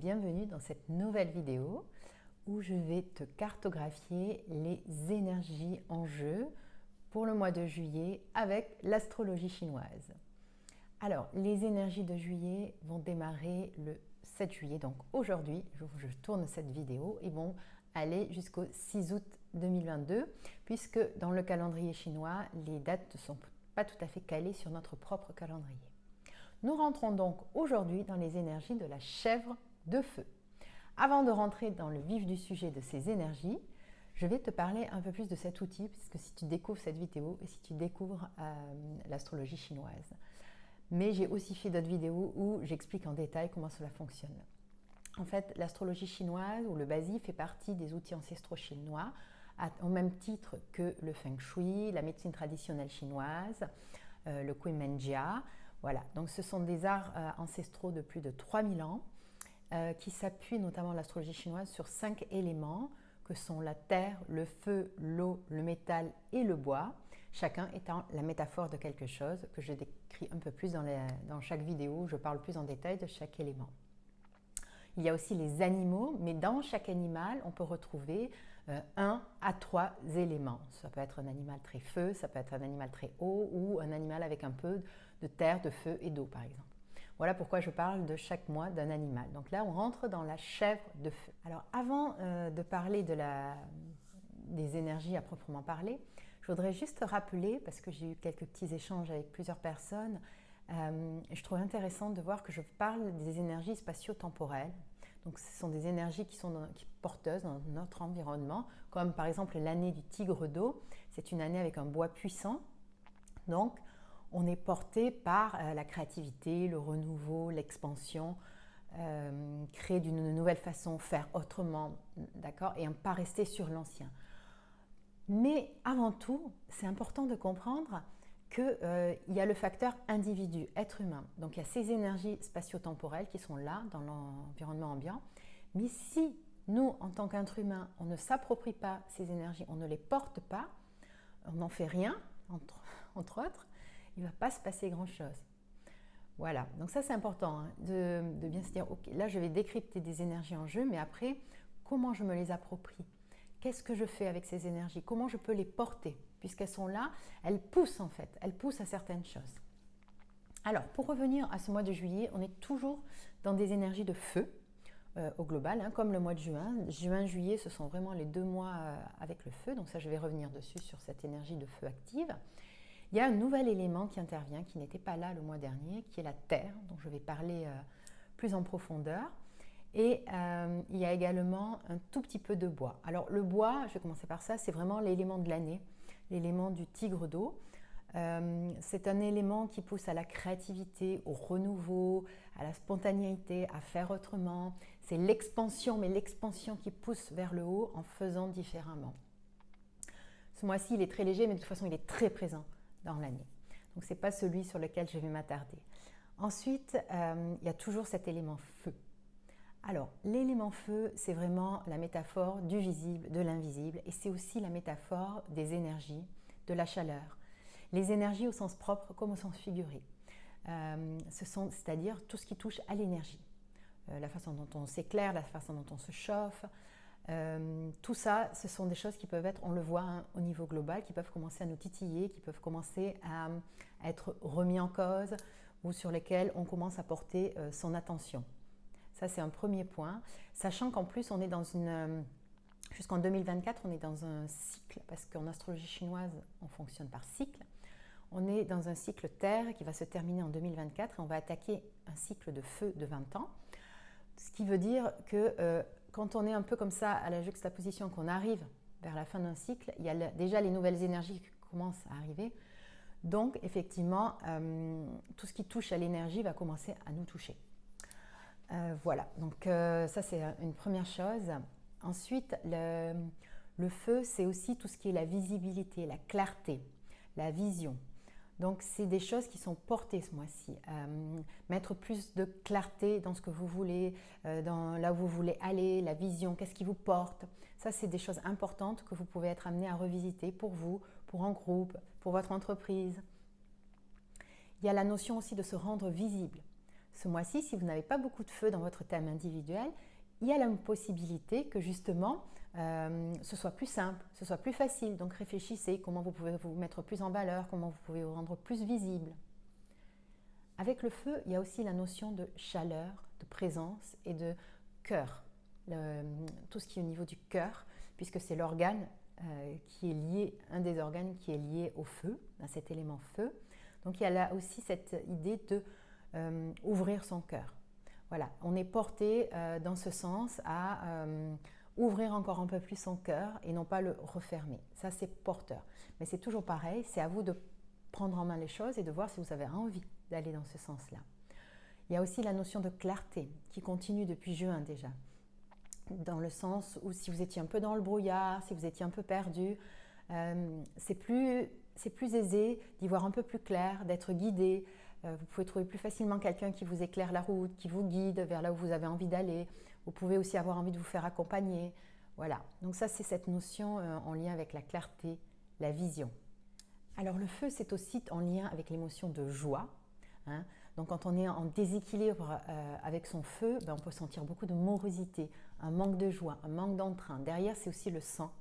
bienvenue dans cette nouvelle vidéo où je vais te cartographier les énergies en jeu pour le mois de juillet avec l'astrologie chinoise. Alors, les énergies de juillet vont démarrer le 7 juillet, donc aujourd'hui, je tourne cette vidéo, et vont aller jusqu'au 6 août 2022, puisque dans le calendrier chinois, les dates ne sont pas tout à fait calées sur notre propre calendrier. Nous rentrons donc aujourd'hui dans les énergies de la chèvre de feu. Avant de rentrer dans le vif du sujet de ces énergies, je vais te parler un peu plus de cet outil, puisque si tu découvres cette vidéo et si tu découvres l'astrologie chinoise. Mais j'ai aussi fait d'autres vidéos où j'explique en détail comment cela fonctionne. En fait, l'astrologie chinoise ou le Bazi fait partie des outils ancestraux chinois, au même titre que le Feng Shui, la médecine traditionnelle chinoise, le Kuimenjia. Voilà, donc ce sont des arts ancestraux de plus de 3000 ans qui s'appuient notamment l'astrologie chinoise sur 5 éléments que sont la terre, le feu, l'eau, le métal et le bois, chacun étant la métaphore de quelque chose que je décris un peu plus dans chaque vidéo où je parle plus en détail de chaque élément. Il y a aussi les animaux, mais dans chaque animal, on peut retrouver 1 à 3 éléments. Ça peut être un animal très feu, ça peut être un animal très eau ou un animal avec un peu de terre, de feu et d'eau par exemple. Voilà pourquoi je parle de chaque mois d'un animal. Donc là, on rentre dans la chèvre de feu. Alors avant de parler des énergies à proprement parler, je voudrais juste rappeler, parce que j'ai eu quelques petits échanges avec plusieurs personnes, je trouve intéressant de voir que je parle des énergies spatio-temporelles. Donc ce sont des énergies qui sont porteuses dans notre environnement, comme par exemple l'année du tigre d'eau. C'est une année avec un bois puissant. Donc on est porté par la créativité, le renouveau, l'expansion, créer d'une nouvelle façon, faire autrement, d'accord, et ne pas rester sur l'ancien. Mais avant tout, c'est important de comprendre qu'il y a le facteur individu, être humain. Donc il y a ces énergies spatio-temporelles qui sont là dans l'environnement ambiant. Mais si nous, en tant qu'être humain, on ne s'approprie pas ces énergies, on ne les porte pas, on n'en fait rien, entre autres, il ne va pas se passer grand-chose. Voilà, donc ça c'est important hein, de bien se dire, ok, là je vais décrypter des énergies en jeu, mais après, comment je me les approprie? Qu'est-ce que je fais avec ces énergies? Comment je peux les porter? Puisqu'elles sont là, elles poussent en fait, elles poussent à certaines choses. Alors, pour revenir à ce mois de juillet, on est toujours dans des énergies de feu au global, hein, comme le mois de juin. Juin, juillet, ce sont vraiment les 2 mois avec le feu, donc ça je vais revenir dessus sur cette énergie de feu active. Il y a un nouvel élément qui intervient, qui n'était pas là le mois dernier, qui est la terre, dont je vais parler plus en profondeur. Et il y a également un tout petit peu de bois. Alors le bois, je vais commencer par ça, c'est vraiment l'élément de l'année, l'élément du tigre d'eau. C'est un élément qui pousse à la créativité, au renouveau, à la spontanéité, à faire autrement. C'est l'expansion, mais l'expansion qui pousse vers le haut en faisant différemment. Ce mois-ci, il est très léger, mais de toute façon, il est très présent dans l'année. Donc ce n'est pas celui sur lequel je vais m'attarder. Ensuite, il y a toujours cet élément feu. Alors, l'élément feu, c'est vraiment la métaphore du visible, de l'invisible, et c'est aussi la métaphore des énergies, de la chaleur. Les énergies au sens propre comme au sens figuré. C'est-à-dire tout ce qui touche à l'énergie. La façon dont on s'éclaire, la façon dont on se chauffe. Tout ça, ce sont des choses qui peuvent être, on le voit hein, au niveau global, qui peuvent commencer à nous titiller, qui peuvent commencer à être remis en cause ou sur lesquels on commence à porter son attention. Ça, c'est un premier point. Sachant qu'en plus, on est dans jusqu'en 2024, on est dans un cycle, parce qu'en astrologie chinoise, on fonctionne par cycle. On est dans un cycle Terre qui va se terminer en 2024 et on va attaquer un cycle de feu de 20 ans. Ce qui veut dire que quand on est un peu comme ça à la juxtaposition, qu'on arrive vers la fin d'un cycle, il y a déjà les nouvelles énergies qui commencent à arriver. Donc, effectivement, tout ce qui touche à l'énergie va commencer à nous toucher. Voilà, donc ça c'est une première chose. Ensuite, le feu, c'est aussi tout ce qui est la visibilité, la clarté, la vision. Donc c'est des choses qui sont portées ce mois-ci. Mettre plus de clarté dans ce que vous voulez, dans là où vous voulez aller, la vision, qu'est-ce qui vous porte. Ça c'est des choses importantes que vous pouvez être amené à revisiter pour vous, pour un groupe, pour votre entreprise. Il y a la notion aussi de se rendre visible. Ce mois-ci, si vous n'avez pas beaucoup de feu dans votre thème individuel, il y a la possibilité que justement ce soit plus simple, ce soit plus facile. Donc réfléchissez comment vous pouvez vous mettre plus en valeur, comment vous pouvez vous rendre plus visible. Avec le feu, il y a aussi la notion de chaleur, de présence et de cœur. Tout ce qui est au niveau du cœur, puisque c'est l'organe qui est lié, un des organes qui est lié au feu, à cet élément feu. Donc il y a là aussi cette idée de ouvrir son cœur. Voilà, on est porté dans ce sens à ouvrir encore un peu plus son cœur et non pas le refermer. Ça, c'est porteur. Mais c'est toujours pareil, c'est à vous de prendre en main les choses et de voir si vous avez envie d'aller dans ce sens-là. Il y a aussi la notion de clarté qui continue depuis juin déjà. Dans le sens où si vous étiez un peu dans le brouillard, si vous étiez un peu perdu, c'est plus aisé d'y voir un peu plus clair, d'être guidé. Vous pouvez trouver plus facilement quelqu'un qui vous éclaire la route, qui vous guide vers là où vous avez envie d'aller. Vous pouvez aussi avoir envie de vous faire accompagner. Voilà, donc ça c'est cette notion en lien avec la clarté, la vision. Alors le feu c'est aussi en lien avec l'émotion de joie. Donc quand on est en déséquilibre avec son feu, on peut sentir beaucoup de morosité, un manque de joie, un manque d'entrain. Derrière c'est aussi le sang.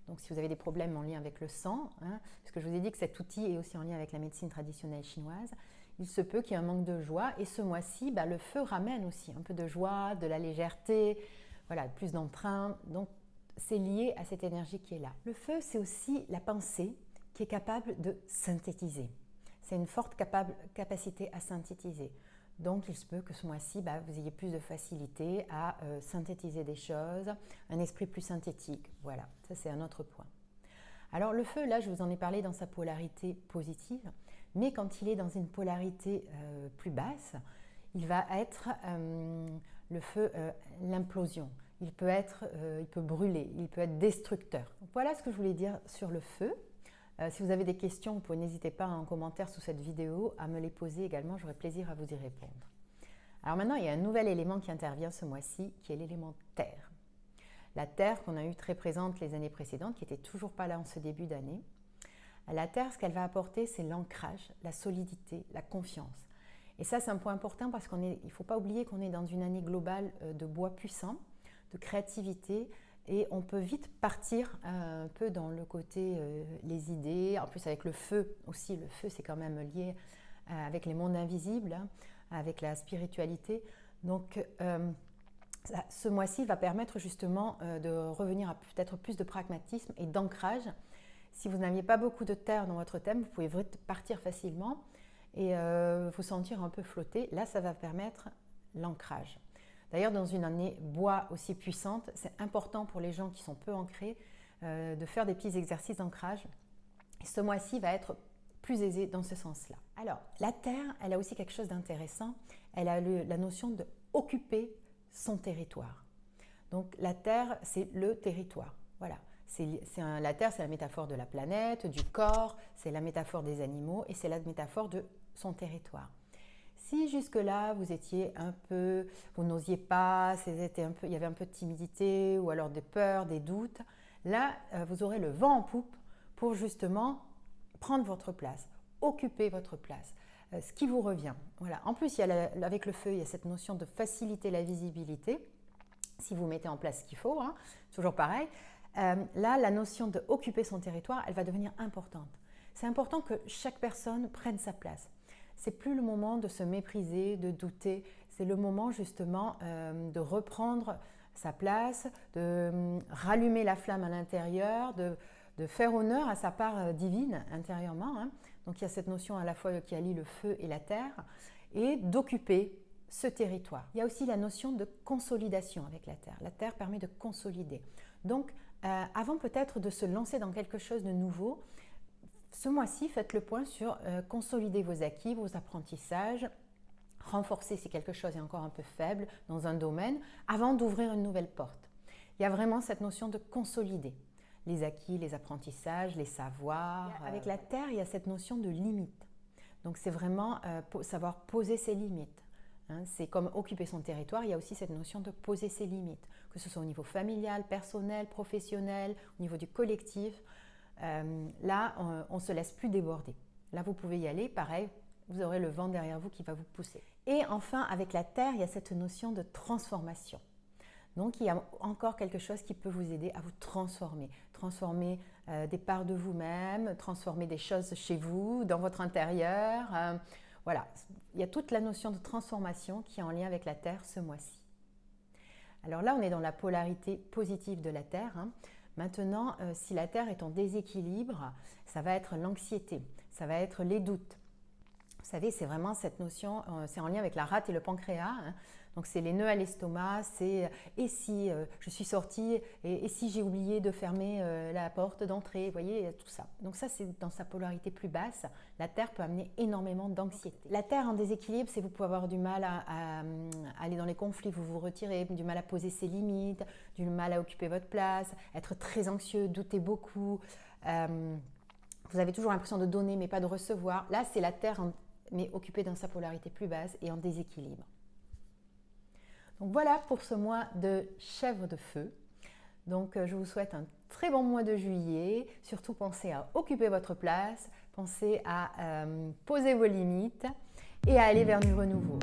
Donc si vous avez des problèmes en lien avec le sang, parce que je vous ai dit que cet outil est aussi en lien avec la médecine traditionnelle chinoise, il se peut qu'il y ait un manque de joie et ce mois-ci, le feu ramène aussi un peu de joie, de la légèreté, voilà, plus d'entrain. Donc c'est lié à cette énergie qui est là. Le feu c'est aussi la pensée qui est capable de synthétiser. C'est une forte capacité à synthétiser. Donc, il se peut que ce mois-ci, vous ayez plus de facilité à synthétiser des choses, un esprit plus synthétique. Voilà, ça c'est un autre point. Alors, le feu, là, je vous en ai parlé dans sa polarité positive, mais quand il est dans une polarité plus basse, il va être, le feu, l'implosion. Il peut brûler, il peut être destructeur. Donc, voilà ce que je voulais dire sur le feu. Si vous avez des questions, vous pouvez n'hésiter pas en commentaire sous cette vidéo à me les poser également, j'aurai plaisir à vous y répondre. Alors maintenant, il y a un nouvel élément qui intervient ce mois-ci, qui est l'élément terre. La terre qu'on a eu très présente les années précédentes, qui n'était toujours pas là en ce début d'année. La terre, ce qu'elle va apporter, c'est l'ancrage, la solidité, la confiance. Et ça, c'est un point important parce qu'il ne faut pas oublier qu'on est dans une année globale de bois puissant, de créativité, et on peut vite partir un peu dans le côté les idées, en plus avec le feu aussi, le feu c'est quand même lié avec les mondes invisibles, avec la spiritualité. Donc ce mois-ci va permettre justement de revenir à peut-être plus de pragmatisme et d'ancrage. Si vous n'aviez pas beaucoup de terre dans votre thème, vous pouvez partir facilement et vous sentir un peu flotter. Là, ça va permettre l'ancrage. D'ailleurs, dans une année bois aussi puissante, c'est important pour les gens qui sont peu ancrés de faire des petits exercices d'ancrage. Ce mois-ci va être plus aisé dans ce sens-là. Alors, la terre, elle a aussi quelque chose d'intéressant. Elle a la notion d'occuper son territoire. Donc, la terre, c'est le territoire. Voilà. La terre, c'est la métaphore de la planète, du corps, c'est la métaphore des animaux et c'est la métaphore de son territoire. Si jusque-là, vous n'osiez pas, il y avait un peu de timidité ou alors des peurs, des doutes, là, vous aurez le vent en poupe pour justement prendre votre place, occuper votre place, ce qui vous revient. Voilà. En plus, avec le feu, il y a cette notion de faciliter la visibilité, si vous mettez en place ce qu'il faut, toujours pareil. Là, la notion d'occuper son territoire, elle va devenir importante. C'est important que chaque personne prenne sa place. C'est plus le moment de se mépriser, de douter, c'est le moment justement de reprendre sa place, de rallumer la flamme à l'intérieur, de faire honneur à sa part divine intérieurement. Donc il y a cette notion à la fois qui allie le feu et la terre, et d'occuper ce territoire. Il y a aussi la notion de consolidation avec la terre. La terre permet de consolider. Donc avant peut-être de se lancer dans quelque chose de nouveau, ce mois-ci, faites le point sur consolider vos acquis, vos apprentissages, renforcer si quelque chose est encore un peu faible dans un domaine, avant d'ouvrir une nouvelle porte. Il y a vraiment cette notion de consolider les acquis, les apprentissages, les savoirs. Avec la terre, il y a cette notion de limite. Donc c'est vraiment savoir poser ses limites. C'est comme occuper son territoire, il y a aussi cette notion de poser ses limites, que ce soit au niveau familial, personnel, professionnel, au niveau du collectif. Là, on ne se laisse plus déborder. Là, vous pouvez y aller, pareil, vous aurez le vent derrière vous qui va vous pousser. Et enfin, avec la Terre, il y a cette notion de transformation. Donc, il y a encore quelque chose qui peut vous aider à vous transformer. Transformer des parts de vous-même, transformer des choses chez vous, dans votre intérieur. Voilà, il y a toute la notion de transformation qui est en lien avec la Terre ce mois-ci. Alors là, on est dans la polarité positive de la Terre. Maintenant, si la Terre est en déséquilibre, ça va être l'anxiété, ça va être les doutes. Vous savez, c'est vraiment cette notion, c'est en lien avec la rate et le pancréas. Donc c'est les nœuds à l'estomac, c'est et si je suis sortie et si j'ai oublié de fermer la porte d'entrée, vous voyez, tout ça. Donc ça, c'est dans sa polarité plus basse. La Terre peut amener énormément d'anxiété. La Terre en déséquilibre, c'est vous pouvez avoir du mal à aller dans les conflits, vous vous retirez, du mal à poser ses limites, du mal à occuper votre place, être très anxieux, douter beaucoup. Vous avez toujours l'impression de donner mais pas de recevoir. Là, c'est la Terre mais occupée dans sa polarité plus basse et en déséquilibre. Donc voilà pour ce mois de Chèvre de Feu. Donc je vous souhaite un très bon mois de juillet. Surtout pensez à occuper votre place, pensez à poser vos limites et à aller vers du renouveau.